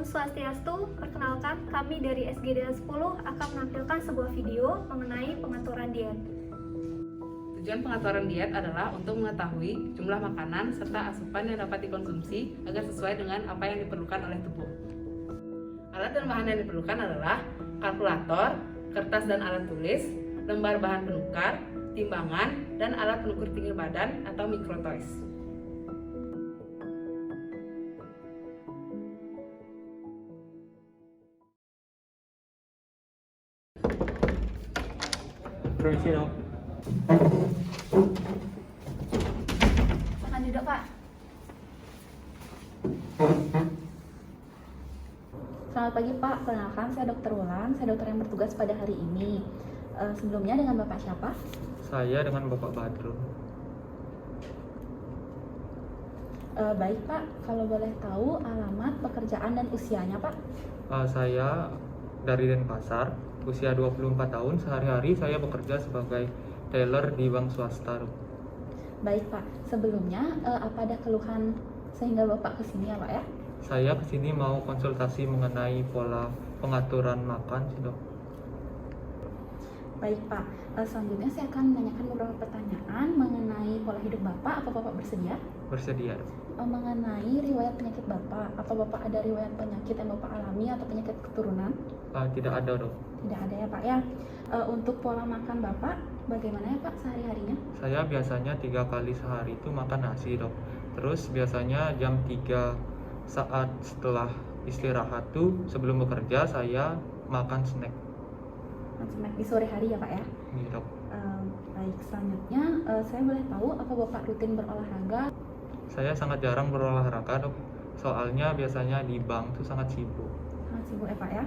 Om Swastiastu, perkenalkan kami dari SGD 10 akan menampilkan sebuah video mengenai pengaturan diet. Tujuan pengaturan diet adalah untuk mengetahui jumlah makanan serta asupan yang dapat dikonsumsi agar sesuai dengan apa yang diperlukan oleh tubuh. Alat dan bahan yang diperlukan adalah kalkulator, kertas dan alat tulis, lembar bahan penukar, timbangan, dan alat pengukur tinggi badan atau microtoys. Permisi dong. Silakan duduk, Pak. Selamat pagi, Pak. Perkenalkan, saya Dr. Wulan. Saya dokter yang bertugas pada hari ini. Sebelumnya dengan Bapak siapa? Saya dengan Bapak Badrun. Baik, Pak. Kalau boleh tahu alamat, pekerjaan, dan usianya, Pak? Saya dari Denpasar, usia 24 tahun. Sehari-hari saya bekerja sebagai teller di bank swasta. Baik, Pak. Sebelumnya, apa ada keluhan sehingga Bapak kesini ya, Pak ya? Saya kesini mau konsultasi mengenai pola pengaturan makan sih, Dok. Baik, Pak. Selanjutnya saya akan menanyakan beberapa pertanyaan mengenai pola hidup Bapak. Apa Bapak bersedia? Bersedia, Dok. Mengenai riwayat penyakit Bapak. Apa Bapak ada riwayat penyakit yang Bapak alami atau penyakit keturunan? Tidak ada, Dok. Tidak ada ya, Pak ya. Untuk pola makan Bapak, bagaimana ya, Pak, sehari-harinya? Saya biasanya 3 kali sehari itu makan nasi, Dok. Terus biasanya jam 3 saat setelah istirahat tuh sebelum bekerja saya makan snack. Snack di sore hari ya, Pak ya? Nih, Dok. Baik, selanjutnya saya boleh tahu apa Bapak rutin berolahraga? Saya sangat jarang berolahraga, Dok. Soalnya biasanya di bank tuh sangat sibuk. Sangat sibuk ya, Pak ya?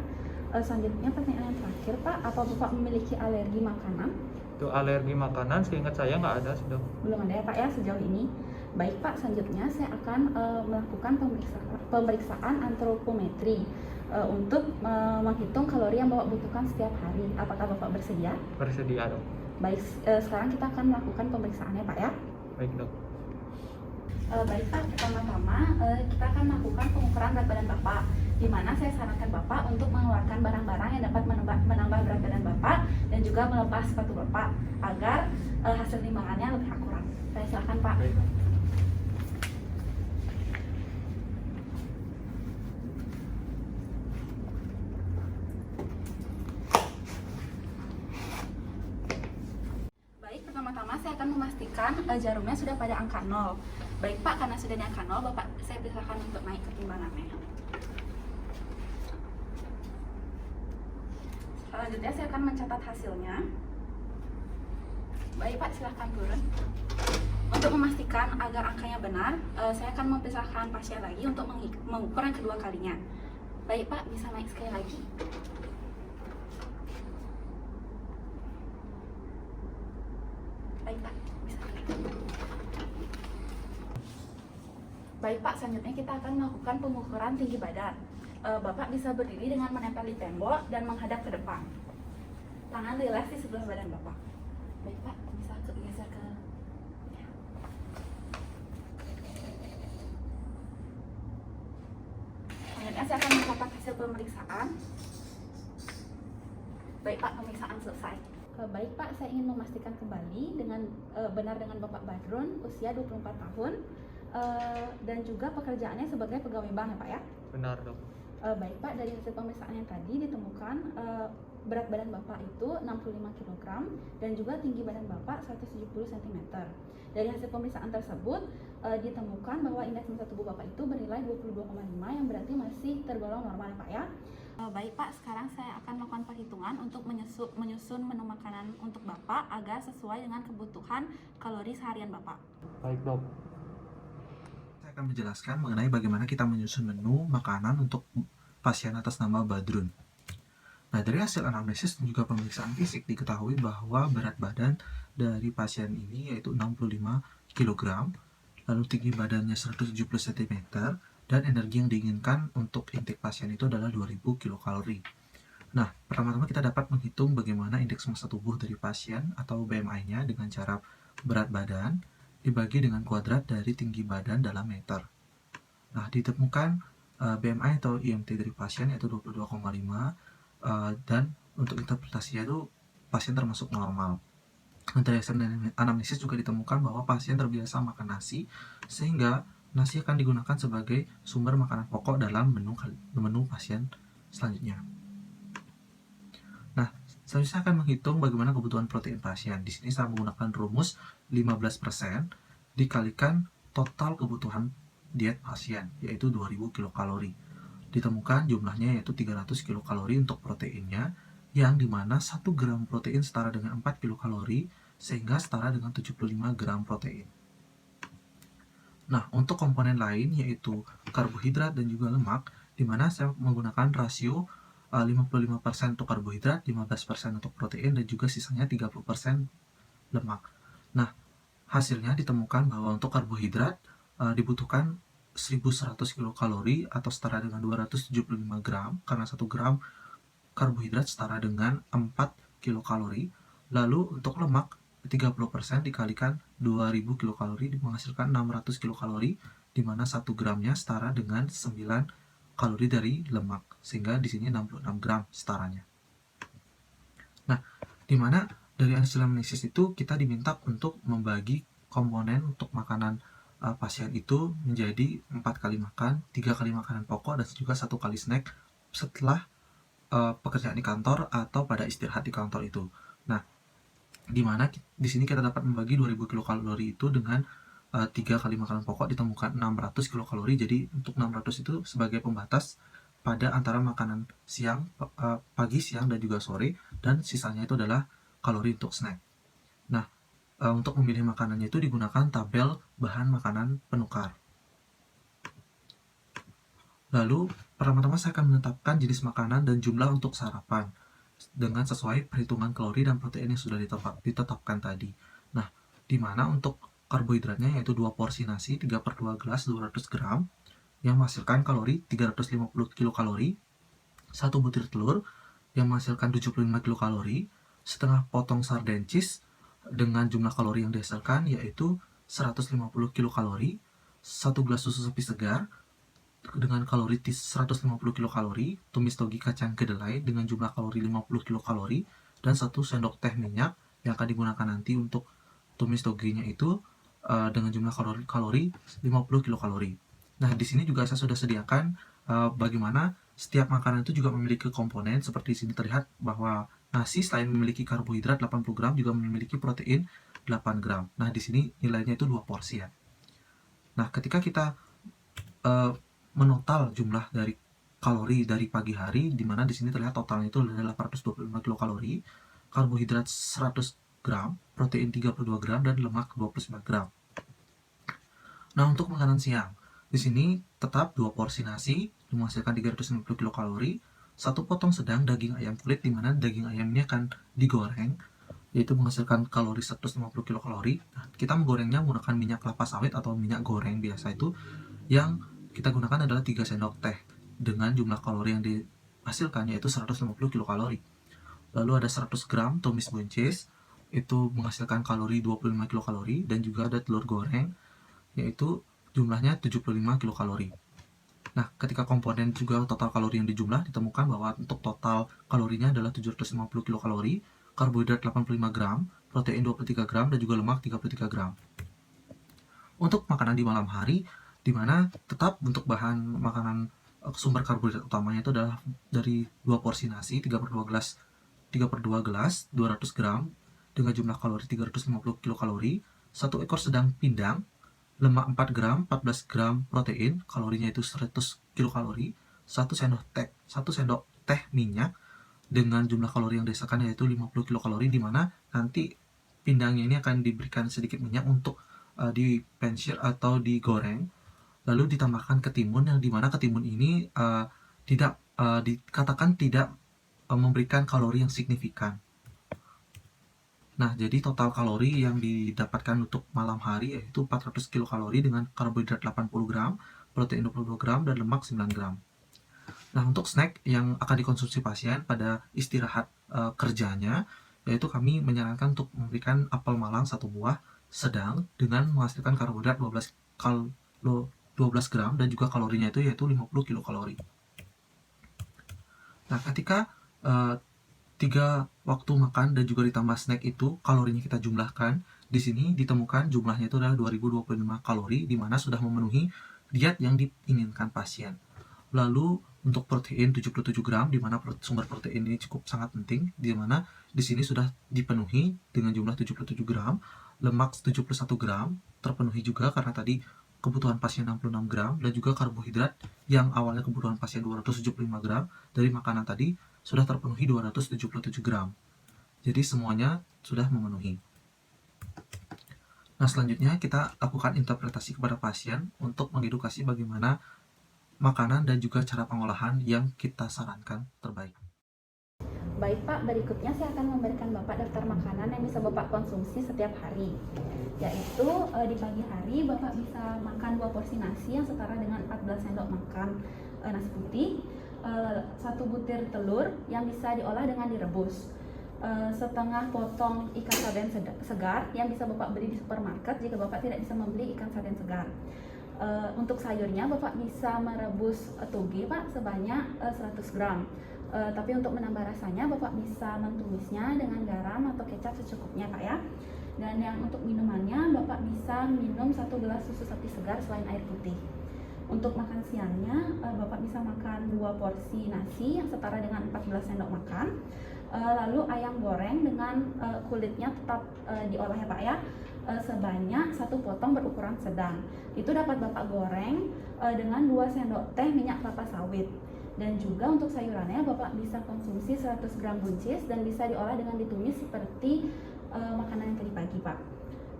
Selanjutnya pertanyaan yang terakhir, Pak, apa Bapak memiliki alergi makanan? Itu alergi makanan seingat saya nggak ada sih, Dok. Belum ada ya, Pak ya, sejauh ini. Baik, Pak, selanjutnya saya akan melakukan pemeriksaan antropometri untuk menghitung kalori yang Bapak butuhkan setiap hari. Apakah Bapak bersedia? Bersedia, Dok. Baik, sekarang kita akan melakukan pemeriksaannya, Pak ya. Baik, Dok. Baik, Pak, pertama-tama kita akan melakukan pengukuran berat badan Bapak, di mana saya sarankan Bapak untuk mengeluarkan barang-barang yang dapat menambah berat badan Bapak dan juga melepas sepatu Bapak agar hasil timbangannya lebih akurat. Saya silakan, Pak. Baik. Baik, pertama-tama saya akan memastikan jarumnya sudah pada angka 0. Baik, Pak, karena sudah di angka 0, Bapak saya persilakan untuk naik ke timbangannya. Selanjutnya saya akan mencatat hasilnya. Baik, Pak, silahkan turun. Untuk memastikan agar angkanya benar, saya akan mempersilahkan pasien lagi untuk mengukur yang kedua kalinya. Baik, Pak, bisa naik sekali lagi. Baik, Pak, bisa naik. Baik, Pak, selanjutnya kita akan melakukan pengukuran tinggi badan. Bapak bisa berdiri dengan menempel di tembok dan menghadap ke depan. Tangan rileks di sebelah badan Bapak. Baik, Pak, bisa geser ke... Ya. Selanjutnya saya akan mencatat hasil pemeriksaan. Baik, Pak, pemeriksaan selesai. Baik, Pak, saya ingin memastikan kembali dengan benar dengan Bapak Badrun, usia 24 tahun, dan juga pekerjaannya sebagai pegawai bank ya, Pak ya? Benar, Dok. Baik, Pak, dari hasil pemeriksaan yang tadi ditemukan berat badan Bapak itu 65 kg dan juga tinggi badan Bapak 170 cm. Dari hasil pemeriksaan tersebut ditemukan bahwa indeks massa tubuh Bapak itu bernilai 22,5 yang berarti masih tergolong normal ya, Pak ya. Baik, Pak, sekarang saya akan melakukan perhitungan untuk menyusun menu makanan untuk Bapak agar sesuai dengan kebutuhan kalori seharian Bapak. Baik, Dok. Saya akan menjelaskan mengenai bagaimana kita menyusun menu makanan untuk pasien atas nama Badrun. Nah, dari hasil anamnesis dan juga pemeriksaan fisik diketahui bahwa berat badan dari pasien ini yaitu 65 kg, lalu tinggi badannya 170 cm, dan energi yang diinginkan untuk intake pasien itu adalah 2000 kilokalori. Nah, pertama-tama kita dapat menghitung bagaimana indeks massa tubuh dari pasien atau BMI-nya dengan cara berat badan dibagi dengan kuadrat dari tinggi badan dalam meter. Nah, ditemukan BMI atau IMT dari pasien yaitu 22,5, dan untuk interpretasinya itu pasien termasuk normal. Dari hasil anamnesis juga ditemukan bahwa pasien terbiasa makan nasi, sehingga nasi akan digunakan sebagai sumber makanan pokok dalam menu pasien selanjutnya. Nah, selanjutnya saya akan menghitung bagaimana kebutuhan protein pasien. Di sini saya menggunakan rumus 15% dikalikan total kebutuhan diet pasien, yaitu 2000 kilokalori. Ditemukan jumlahnya yaitu 300 kilokalori untuk proteinnya, yang dimana 1 gram protein setara dengan 4 kilokalori, sehingga setara dengan 75 gram protein. Nah, untuk komponen lain yaitu karbohidrat dan juga lemak, dimana saya menggunakan rasio 55% untuk karbohidrat, 15% untuk protein, dan juga sisanya 30% lemak. Nah, hasilnya ditemukan bahwa untuk karbohidrat dibutuhkan 1100 kilokalori atau setara dengan 275 gram, karena 1 gram karbohidrat setara dengan 4 kilokalori. Lalu untuk lemak 30% dikalikan 2000 kilokalori menghasilkan 600 kilokalori, di mana 1 gramnya setara dengan 9 kalori dari lemak, sehingga di sini 66 gram setaranya. Nah, di mana dari hasil analisis itu kita diminta untuk membagi komponen untuk makanan pasien itu menjadi 4 kali makan, 3 kali makanan pokok, dan juga 1 kali snack setelah pekerjaan di kantor atau pada istirahat di kantor itu. Nah, di mana di sini kita dapat membagi 2000 kilokalori itu dengan 3 kali makanan pokok ditemukan 600 kilokalori. Jadi untuk 600 itu sebagai pembatas pada antara makanan siang, pagi, siang, dan juga sore, dan sisanya itu adalah kalori untuk snack. Nah, untuk memilih makanannya itu digunakan tabel bahan makanan penukar. Lalu, pertama-tama saya akan menetapkan jenis makanan dan jumlah untuk sarapan dengan sesuai perhitungan kalori dan protein yang sudah ditetapkan tadi. Nah, di mana untuk karbohidratnya yaitu 2 porsi nasi 3/2 gelas 200 gram yang menghasilkan kalori 350 kilokalori, 1 butir telur yang menghasilkan 75 kilokalori, setengah potong sarden cheese dengan jumlah kalori yang dihasilkan yaitu 150 kilokalori, 1 gelas susu sapi segar dengan kalori 150 kilokalori, tumis togi kacang kedelai dengan jumlah kalori 50 kilokalori, dan 1 sendok teh minyak yang akan digunakan nanti untuk tumis toginya itu dengan jumlah kalori 50 kilokalori. Nah, di sini juga saya sudah sediakan bagaimana setiap makanan itu juga memiliki komponen. Seperti di sini terlihat bahwa nasi selain memiliki karbohidrat 80 gram juga memiliki protein 8 gram. Nah, di sini nilainya itu 2 porsi ya. Nah, ketika kita menotal jumlah dari kalori dari pagi hari, di mana di sini terlihat totalnya itu adalah 825 kilokalori, karbohidrat 100 gram, protein 32 gram, dan lemak 29 gram. Nah, untuk makanan siang, di sini tetap 2 porsi nasi menghasilkan 350 kilokalori, 1 potong sedang daging ayam kulit, di mana daging ayamnya akan digoreng, yaitu menghasilkan kalori 150 kilokalori. Nah, kita menggorengnya menggunakan minyak kelapa sawit atau minyak goreng biasa itu, yang kita gunakan adalah 3 sendok teh dengan jumlah kalori yang dihasilkan yaitu 150 kilokalori. Lalu ada 100 gram tumis buncis, itu menghasilkan kalori 25 kilokalori, dan juga ada telur goreng yaitu jumlahnya 75 kilokalori. Nah, ketika komponen juga total kalori yang dijumlah, ditemukan bahwa untuk total kalorinya adalah 750 kilokalori, karbohidrat 85 gram, protein 23 gram, dan juga lemak 33 gram. Untuk makanan di malam hari, di mana tetap untuk bahan makanan sumber karbohidrat utamanya itu adalah dari 2 porsi nasi 3/2 gelas 200 gram dengan jumlah kalori 350 kilokalori, 1 ekor sedang pindang, lemak 4 gram, 14 gram protein, kalorinya itu 100 kilokalori, 1 sendok teh minyak dengan jumlah kalori yang dihasilkan yaitu 50 kilokalori, di mana nanti pindangnya ini akan diberikan sedikit minyak untuk dipensil atau digoreng, lalu ditambahkan ketimun, yang dimana ketimun ini dikatakan tidak memberikan kalori yang signifikan. Nah, jadi total kalori yang didapatkan untuk malam hari yaitu 400 kilokalori dengan karbohidrat 80 gram, protein 22 gram, dan lemak 9 gram. Nah, untuk snack yang akan dikonsumsi pasien pada istirahat kerjanya, yaitu kami menyarankan untuk memberikan apel malang 1 buah sedang dengan menghasilkan karbohidrat 12 gram dan juga kalorinya itu yaitu 50 kilokalori. Nah, ketika 3 waktu makan dan juga ditambah snack itu kalorinya kita jumlahkan, di sini ditemukan jumlahnya itu adalah 2025 kalori, di mana sudah memenuhi diet yang diinginkan pasien. Lalu untuk protein 77 gram, di mana sumber protein ini cukup sangat penting, di mana di sini sudah dipenuhi dengan jumlah 77 gram, lemak 71 gram, terpenuhi juga karena tadi kebutuhan pasien 66 gram, dan juga karbohidrat yang awalnya kebutuhan pasien 275 gram, dari makanan tadi sudah terpenuhi 277 gram. Jadi semuanya sudah memenuhi. Nah, selanjutnya kita lakukan interpretasi kepada pasien untuk mengedukasi bagaimana makanan dan juga cara pengolahan yang kita sarankan terbaik. Baik Pak, berikutnya saya akan memberikan Bapak daftar makanan yang bisa Bapak konsumsi setiap hari. Yaitu di pagi hari Bapak bisa makan 2 porsi nasi yang setara dengan 14 sendok makan nasi putih, 1 butir telur yang bisa diolah dengan direbus, setengah potong ikan sarden segar yang bisa Bapak beli di supermarket jika Bapak tidak bisa membeli ikan sarden segar. Untuk sayurnya Bapak bisa merebus toge Pak sebanyak 100 gram. Tapi untuk menambah rasanya Bapak bisa mentumisnya dengan garam atau kecap secukupnya Pak ya. Dan yang untuk minumannya Bapak bisa minum 1 gelas susu sapi segar selain air putih. Untuk makan siangnya Bapak bisa makan 2 porsi nasi yang setara dengan 14 sendok makan. Lalu ayam goreng dengan kulitnya tetap diolah ya Pak ya, sebanyak 1 potong berukuran sedang. Itu dapat Bapak goreng dengan 2 sendok teh minyak kelapa sawit. Dan juga untuk sayurannya Bapak bisa konsumsi 100 gram buncis dan bisa diolah dengan ditumis seperti makanan yang tadi pagi Pak.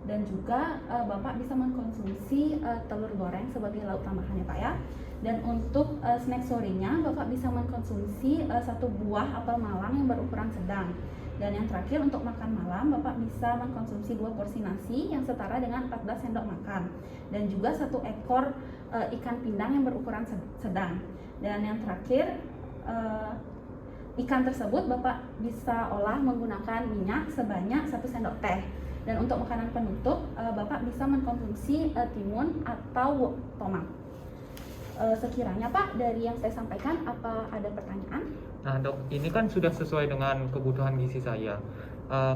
Dan juga Bapak bisa mengkonsumsi telur goreng sebagai lauk tambahannya Pak ya. Dan untuk snack sorenya Bapak bisa mengkonsumsi 1 buah apel malang yang berukuran sedang. Dan yang terakhir untuk makan malam Bapak bisa mengkonsumsi 2 porsi nasi yang setara dengan 14 sendok makan. Dan juga 1 ekor ikan pindang yang berukuran sedang. Dan yang terakhir ikan tersebut Bapak bisa olah menggunakan minyak sebanyak 1 sendok teh. Dan untuk makanan penutup Bapak bisa mengkonsumsi timun atau tomat. Sekiranya Pak dari yang saya sampaikan, apa ada pertanyaan? Nah dok, ini kan sudah sesuai dengan kebutuhan gizi saya.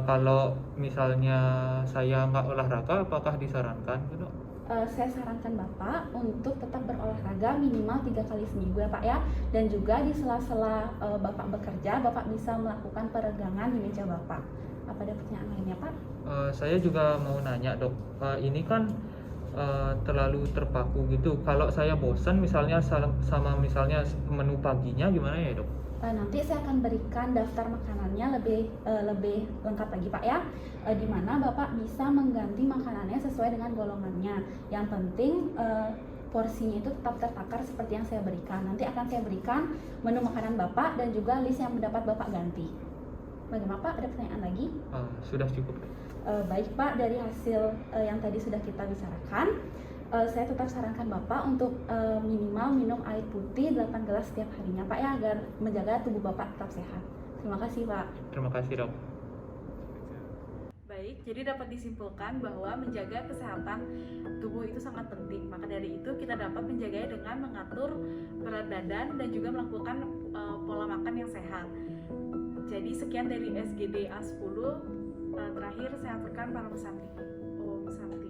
Kalau misalnya saya nggak olahraga, apakah disarankan gitu dok? Saya sarankan Bapak untuk tetap berolahraga minimal 3 kali seminggu ya Pak ya. Dan juga di sela-sela Bapak bekerja, Bapak bisa melakukan peregangan di meja Bapak. Apa ada pertanyaan lainnya Pak? Saya juga mau nanya dok, ini kan terlalu terpaku gitu. Kalau saya bosan misalnya sama misalnya menu paginya gimana ya dok? Nanti saya akan berikan daftar makanannya lebih lengkap lagi Pak ya, di mana Bapak bisa mengganti makanannya sesuai dengan golongannya. Yang penting porsinya itu tetap tertakar seperti yang saya berikan. Nanti akan saya berikan menu makanan Bapak dan juga list yang mendapat Bapak ganti. Bagaimana Pak? Ada pertanyaan lagi? Sudah cukup. Baik Pak, dari hasil yang tadi sudah kita bicarakan, saya tetap sarankan Bapak untuk minimal minum air putih 8 gelas setiap harinya Pak ya, agar menjaga tubuh Bapak tetap sehat. Terima kasih Pak. Terima kasih dok. Baik, jadi dapat disimpulkan bahwa menjaga kesehatan tubuh itu sangat penting. Maka dari itu kita dapat menjaganya dengan mengatur berat badan dan juga melakukan pola makan yang sehat. Jadi sekian dari SGD A10. Terakhir saya aturkan para pesanti. Om Santi.